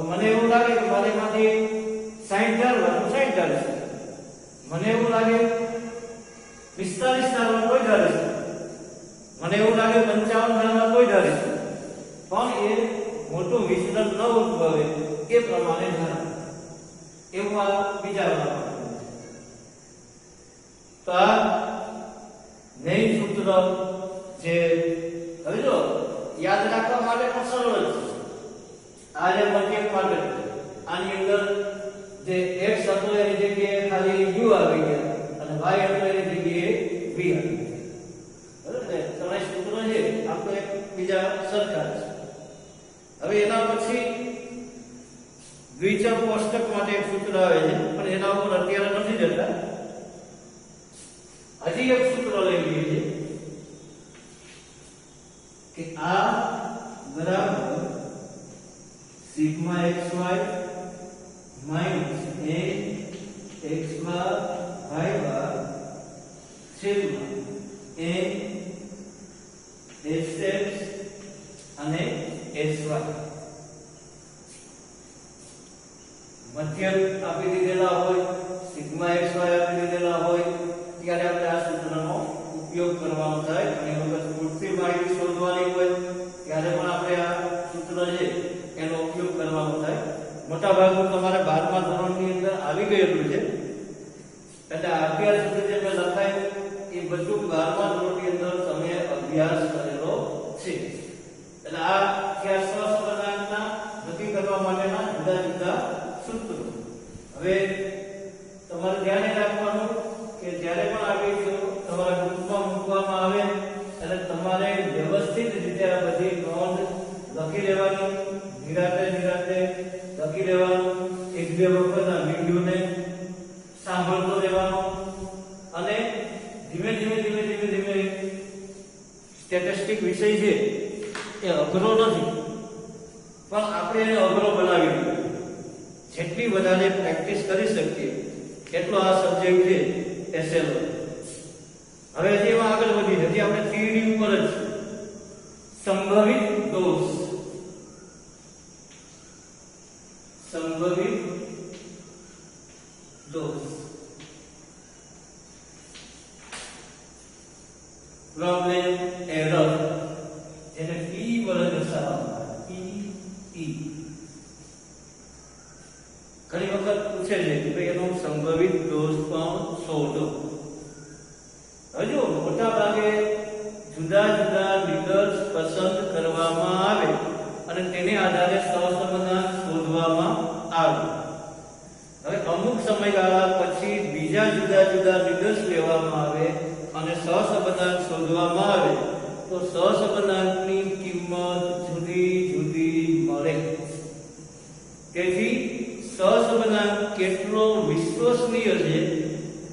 મને એવું લાગે કે મારે એમાંથી 60 ધારવાનું, 60 ધારીશું. મને એવું લાગે 45 ધારવાનું, કોઈ ધારીશું. મને એવું લાગે 55 ધારવાનું, કોઈ ધારીશું. પણ એ મોટું વિચલન ન ઉદ્ભવે એ પ્રમાણે ધારો. એવું આ બીજા વાળા. તો આ નહીં સૂત્ર જે હવે જો યાદ રાખવા માટે પણ સરળ છે. આ જે મધ્યક માટે આની અંદર જે x હતો એની જગ્યાએ ખાલી u આવી ગયા અને y હતો એની જગ્યાએ v આવી ગયા. બરાબર ને? ત્રણેય સૂત્રો છે આપણે બીજા સરખા છે. હવે એના પછી દ્વિચર કોષ્ટક માટે એક સૂત્ર આવે છે, પણ એના ઉપર અત્યારે નથી જતા. હજી એક સૂત્ર લઈ લઈએ છીએ કે આ બરાબર sigma xy minus a x bar y બાર છેદમાં a sx અને sy. મધ્યક આપી દીધેલા હોય, સિગ્મા xy આપી દીધેલા હોય ત્યારે આપણે આ સૂત્રનો ઉપયોગ કરવાનો થાય. અને વખત પૂરતી માહિતી શોધવાની હોય ત્યારે પણ આપણે આ સૂત્ર છે એનો ઉપયોગ કરવાનો થાય. મોટા ભાગનું તમારે 12મા ધોરણની અંદર આવી ગયેલું છે, એટલે અત્યાર સુધી જે મેં લખાયું એ બધું 12મા ધોરણની અંદર તમે અભ્યાસ કરેલો છે. એટલે આ ત્યાં સહસંબંધાંકના નક્કી કરવા માટેના જુદા જુદા સૂત્રો. હવે તમારે ધ્યાન રાખવાનું કે જ્યારે પણ આવી તમારા ગ્રુપમાં મૂકવામાં આવે એટલે તમારે વ્યવસ્થિત રીતે આ બધી નોંધ લખી લેવાની, નિરાતે લખી લેવાનું. એક બે વખત આ વિડિયોને સાંભળતો રહેવાનો અને ધીમે ધીમે સ્ટેટિસ્ટિક વિષય છે એ અઘરો નથી, પણ આપણે એને અઘરો બનાવી દીધો. જેટલી વધારે પ્રેક્ટિસ કરી શકીએ એટલો આ સબ્જેક્ટ છે એ સહેલો. હવે હજી એમાં આગળ વધીએ. હજી આપણે થિયરી ઉપર જ સંભવિત દોષ. પ્રોબ્લેમ એરર જેને p વડે દર્શાવવામાં p. ઘણી વખત પૂછે છે કે ભાઈ એનો સંભવિત દોષ પણ શોધો. હવે જો મોટા ભાગે જુદા જુદા લીડર્સ પસંદ કરવામાં આવે અને તેને આધારે સહસંબંધાંક શોધવામાં આવે. હવે અમુક સમયગાળા પછી બીજા જુદા જુદા લીડર્સ લેવામાં આવે અને સહસંબંધાંક શોધવામાં આવે તો સહસંબંધાંકની કિંમત જુદી જુદી મળે. તેથી સહસંબંધાંક કેટલો વિશ્વસનીય છે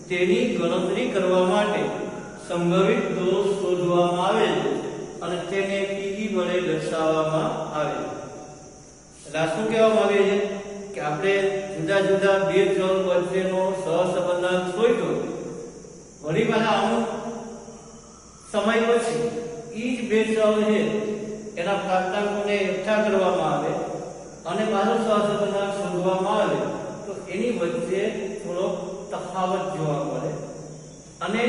તેની ગણતરી કરવા માટે સંભવિત દોષ શોધવામાં આવે છે અને તેને p વડે દર્શાવવામાં આવે છે. એટલે આ શું કહેવામાં આવે છે કે આપણે જુદા જુદા બે ચલ વચ્ચેનો સહસંબંધાંક શોધ્યો, વળી પાછા અમુક સમય પછી એ જ બે ચલ છે એના પ્રાપ્તાંકોને એકઠા કરવામાં આવે અને પાછો સહસંબંધાંક શોધવામાં આવે તો એની વચ્ચે થોડો તફાવત જોવા મળે. અને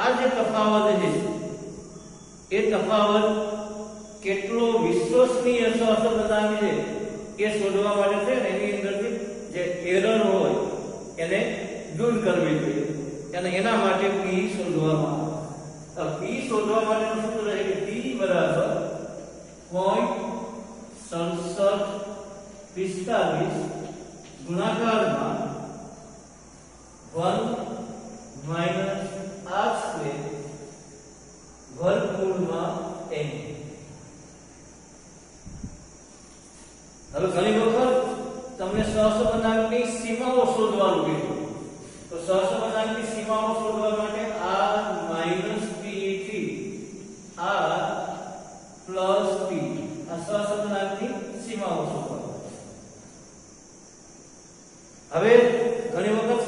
આ જે તફાવત છે એ તફાવત કેટલો વિશ્વસનીય સહસંબંધાંક છે એ શોધવા માટે છે ને એની અંદરથી જે એરર હોય એને દૂર કરવી જોઈએ અને એના માટે p શોધવામાં આવે. p શોધવા માટેનું સૂત્ર છે કે p બરાબર 0.6745 ગુણાકારમાં 1 માઈનસ r સ્ક્વેર વર્ગમૂળમાં n. હવે ઘણી વખત તમને સહસંબંધાંકની સીમાઓ શોધવાનું કીધું તો સહસંબંધાંકની સીમાઓ શોધવા માટે r માઈનસ p થી r પ્લસ p આ સહસંબંધાંકની સીમાઓ શોધવા. હવે ઘણી વખત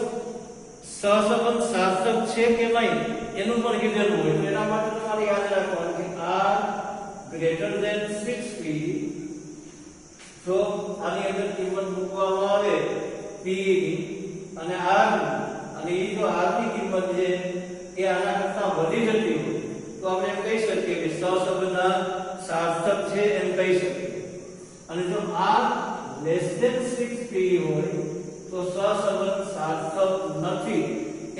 સહસંબંધ સાર્થક છે કે નહીં એનું પણ કીધેલું હોય, તો એના માટે તમારે યાદ રાખવાનું કે r greater than 6p, જો આની અંદર કિંમત મૂકવામાં આવે p અને r અને એ જો r ની કિંમત છે એ આના કરતા વધી જતી હોય તો આપણે એમ કહી શકીએ કે સહસંબંધ સાર્થક છે એમ કહી શકીએ. અને જો r less than 6p હોય તો સહસંબંધ સાર્થક નથી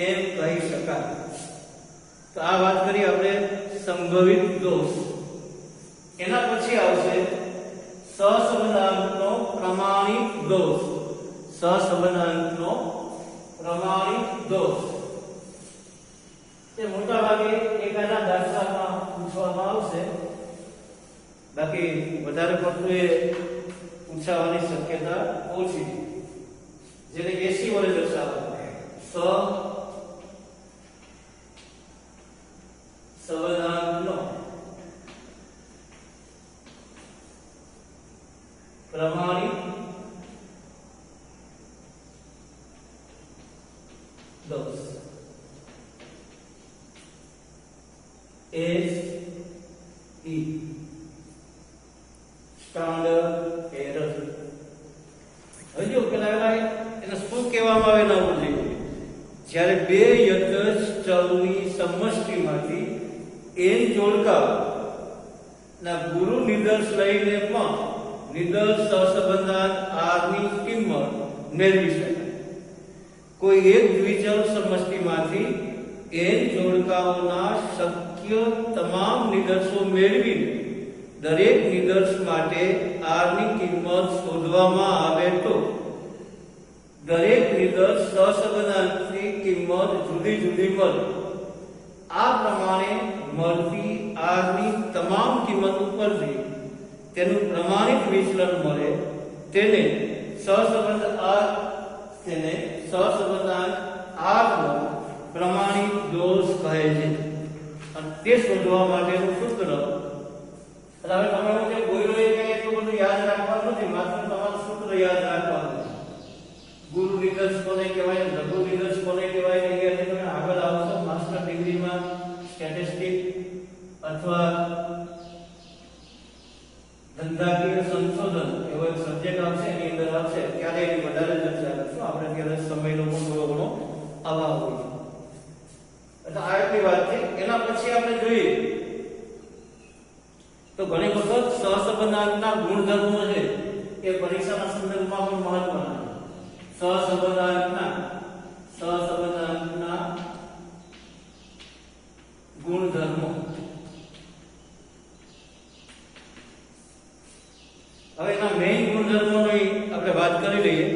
એમ કહી શકાય. તો આ વાત કરી આપણે સંભવિત દોષ. એના પછી આવશે સહસંબંધાંકનો પ્રમાણિત દોષ. સહસંબંધાંકનો પ્રમાણિત દોષ તે મોટા ભાગે એકાદા દાખલામાં પૂછવામાં આવશે, બાકી વધારે પડતું એ પૂછાવાની શક્યતા ઓછી છે. જેને 80 વડે દર્શાવો સહસંબંધાંકનો પ્રમાણિત દોષ SE સ્ટાન્ડર્ડ એરર. હજુ પેલા એને શું કહેવામાં આવે ના ભૂલી, જ્યારે બે યથાર્થ ચલની સમષ્ટિમાંથી n જોડકા ના ગુરુ નિદર્શ લઈને પણ નિદર્શ સહસંબંધાંક r ની કિંમત મેળવી શકાય. કોઈ એક દ્વિચલ સમષ્ટિમાંથી n જોડકાઓના શક્ય તમામ નિદર્શો મેળવીને દરેક નિદર્શ માટે r ની કિંમત શોધવામાં આવે તો દરેક નિદર્શ સહસંબંધાંકની કિંમત જુદી જુદી મળે. આ પ્રમાણે મળતી r ની તમામ કિંમત ઉપરથી તેનું પ્રમાણિત વિચલન મળે તેને સહસંબંધાંક r નો પ્રમાણિત દોષ કહે છે. અને તે શોધવા માટેનું સૂત્ર, હવે તમારે જે બોલ્યો એ કઈ એટલું બધું યાદ રાખવાનું નથી, માત્ર તમારું સૂત્ર યાદ રાખવાનું છે. ગુરુ નિદર્શ કોને કહેવાય, લઘુ નિદર્શ કોને કહેવાય એ તમે આગળ આવશો માસ્ટર ડિગ્રીમાં સ્ટેટિસ્ટિક અથવા ધંધાકીય સંશોધન એવો એક સબ્જેક્ટ આવશે, એની અંદર આવશે ત્યારે એની વધારે ચર્ચા કરશું. આપણે ત્યારે સમયનો પણ થોડો ઘણો અભાવ હોય છે. એટલે આ એટલી વાત છે. એના પછી આપણે જોઈએ તો ઘણી વખત સહસંબંધાંકના ગુણધર્મો છે એ પરીક્ષાના સંદર્ભમાં પણ મહત્વના છે. સહસંબંધાંકના ગુણધર્મો. હવે એના મેઇન ગુણધર્મોની આપણે વાત કરી લઈએ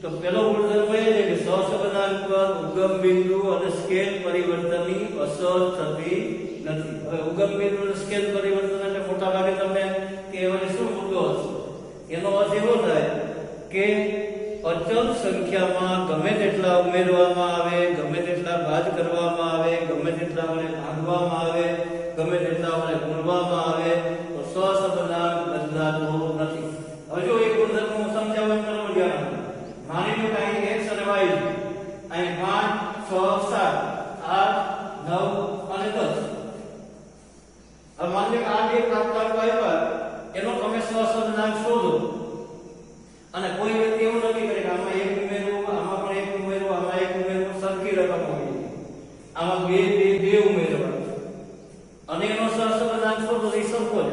તો પહેલો ગુણધર્મ એ છે કે સહસંબંધાંક પર ઉગમ બિંદુ અને સ્કેલ પરિવર્તનની અસર થતી નથી. હવે ઉગમ બિંદુ અને સ્કેલ પરિવર્તન એટલે મોટા ભાગે તમને કહેવાનો શું મુદ્દો હશે, એનો અર્થ એવો થાય કે અચલ સંખ્યામાં ગમે તેટલા ઉમેરવામાં આવે, ગમે તેટલા બાદ કરવામાં આવે, ગમે તેટલા વડે ભાગવામાં આવે, ગમે તેટલા વડે ગુણવામાં આવે તો સહસંબંધાંક બદલાતો નથી. હવે જો એક ગુણધર્મ હું સમજાવવાનું કરો ધ્યાન. માની લો કે અહીં x અને y છે, અહીં 5 6 7 8 9 અને 10. હવે માની લો કે આ બે પ્રાપ્તાંકો આપ્યા એનો તમે સહસંબંધાંક શોધો અને કોઈ વ્યક્તિ એવું નથી કરે કે આમાં એક ઉમેરવું, આમાં પણ એક ઉમેરવું, આમાં એક ઉમેરવું, સરખી રકમ હોય, આમાં બે ઉમેરવા અને એનો સહસંબંધાંક શોધો તો સરખો જ.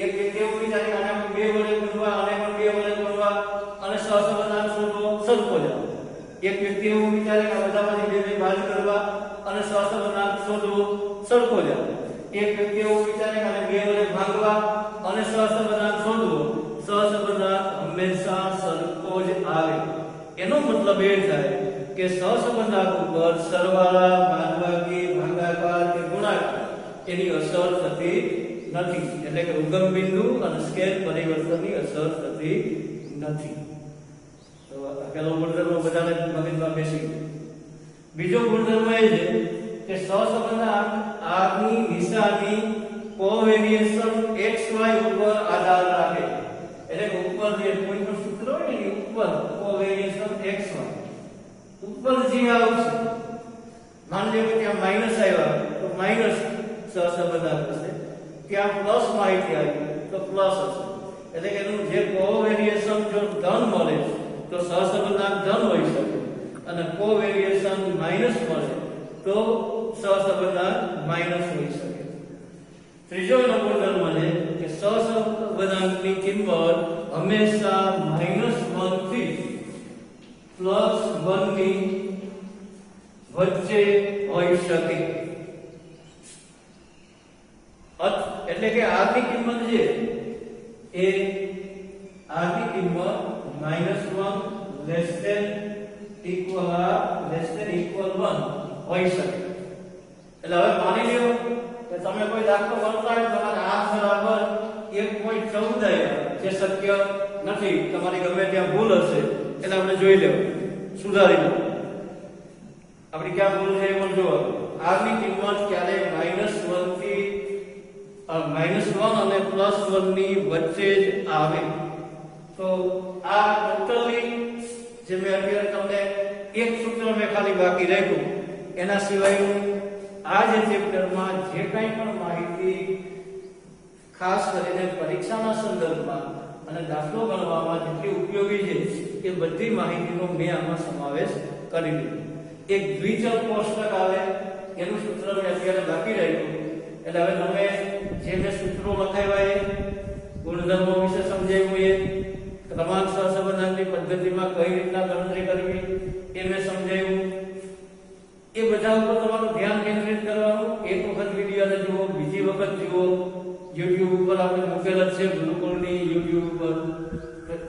એક વ્યક્તિ એવું વિચારે કે આને બે વડે ગુણવા, આને પણ બે વડે ગુણવા અને સહસંબંધાંક શોધો સરખો જ. એક વ્યક્તિ એવું વિચારે કે બધામાંથી બે બાદ કરવા અને સહસંબંધાંક શોધવો સરખો જ. એક વ્યક્તિ એવું વિચારે કે આને બે વડે ભાગવા અને સહસંબંધાંક શોધવો, સહસંબંધાંક હંમેશા સરખો જ આવે. એનો મતલબ એ થાય કે સહસંબંધાંક ઉપર સરવાળા, બાદબાકી, ભાગાકાર કે ગુણાકાર એની અસર થતી નથી. એટલે કે ઉગમ બિંદુ અને સ્કેલ પરિવર્તનની અસર થતી નથી. તો પેલો ગુણધર્મ બધાને મગજમાં બેસી ગયો. બીજો ગુણધર્મ એ છે કે સહસંબંધાંક r ની નિશાની કોવેરિએશન xy ઉપર આધાર રાખે. એટલે ઉપર જે કોઈ પણ સૂત્ર હોય ને ઉપર કોવેરિએશન ઉપર જે આવશે, માની લો કે ત્યાં માઇનસ આવ્યા તો માઇનસ સહસંબંધાંક હશે, ત્યાં પ્લસ માહિતી આવી તો પ્લસ હશે. એટલે કે એનું જે કોવેરિએશન જો ધન મળે તો સહસંબંધાંક ધન હોઈ શકે, અને કોવેરિએશન માઇનસ મળે તો સહસંબંધાંક માઇનસ હોઈ શકે. ત્રીજો એનો ગુણધર્મ છે કે સહસંબંધાંકની કિંમત હંમેશા -1 થી +1 ની વચ્ચે હોઈ શકે. એટલે કે r ની કિંમત છે એ r ની કિંમત -1 લેસ ધેન ઇક્વલ 1 હોઈ શકે. એટલે હવે માની લ્યો કે તમે કોઈ દાખલો ગણતા હોય, તમારે r બરાબર 1.14 આવ્યા, જે શક્ય નથી, તમારી ગમે ત્યાં ભૂલ હશે, એટલે આપણે જોઈ લેવું, સુધારી લેવું. આપણી ક્યાં ભૂલ છે એ પણ જુઓ. r ની કિંમત ક્યારે -1 થી -1 અને +1 ની વચ્ચે જ આવે. તો આ ટોટલી જે મેં અત્યારે તમને એક સૂત્ર મેં ખાલી બાકી રાખ્યું, એના સિવાયનું આ જે ચેપ્ટરમાં જે કંઈ પણ માહિતી ખાસ કરીને પરીક્ષાના સંદર્ભમાં અને દાખલો ગણવામાં જેટલી ઉપયોગી છે એ બધી માહિતીનો મેં આમાં સમાવેશ કરી દીધો. એક દ્વિચલ કોષ્ટક આવે એનું સૂત્ર મેં અત્યારે બાકી રાખ્યું. એટલે હવે તમે જે મેં સૂત્રો લખાવ્યા એ ગુણધર્મો વિશે સમજાવ્યું, એ ક્રમાંક સહસંબંધાંકની પદ્ધતિમાં કઈ રીતના ગણતરી કરવી એ મેં સમજાવ્યું. એ બધા ઉપર તમારું ધ્યાન કેન્દ્રિત કરવાનું. એક વખત વિડીયોને જુઓ, બીજી વખત જુઓ. YouTube ઉપર આપણે મૂકેલ જ છે, ગુરુકુળની YouTube ઉપર,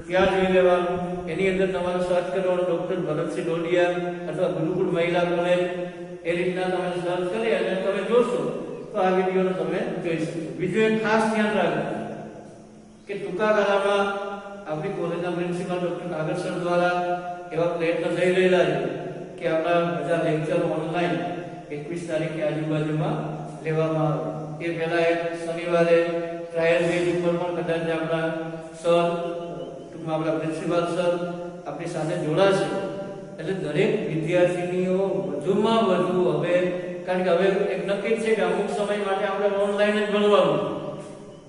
ત્યાં જોઈ લેવાનું. એની અંદર તમારે સર્ચ કરવાનું ડોક્ટર ભરતસિંહ ડોડિયા અથવા ગુરુકુળ મહિલા કોલેજ, એ રીતના તમે સર્ચ કરી અને તમે જોશો તો આ વિડીયોને તમે જોઈ શકો. બીજું એક ખાસ ધ્યાન રાખજો કે ટૂંકા ગાળામાં આપણી કોલેજના પ્રિન્સિપાલ ડોક્ટર કાગર સર દ્વારા એવા પ્રયત્ન થઈ રહેલા છે કે આપણા બધા લેક્ચર ઓનલાઈન 21 તારીખે આજુબાજુમાં લેવામાં આવે. એ પહેલા એક શનિવારે ટ્રાયલ બેઝ ઉપર પણ કદાચ આપણા સર, ટૂંકમાં આપણા પ્રિન્સિપાલ સર આપણી સાથે જોડાશે. એટલે દરેક વિદ્યાર્થીનીઓ વધુમાં વધુ હવે, કારણ કે હવે એક નક્કી છે કે અમુક સમય માટે આપણે ઓનલાઈન જ ભણવાનું,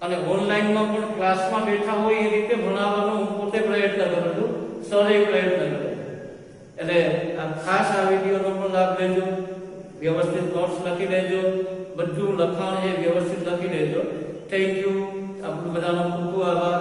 અને ઓનલાઈનમાં પણ ક્લાસમાં બેઠા હોય એ રીતે ભણાવવાનો હું પોતે પ્રયત્ન કરું છું, સરે પ્રયત્ન કરે. એટલે આ ખાસ આ વિડીયોનો પણ લાભ લેજો, વ્યવસ્થિત નોટ્સ લખી લેજો, બધું લખાણ એ વ્યવસ્થિત લખી લેજો. Thank you. આપણું બધાનો ખૂબ ખૂબ આભાર.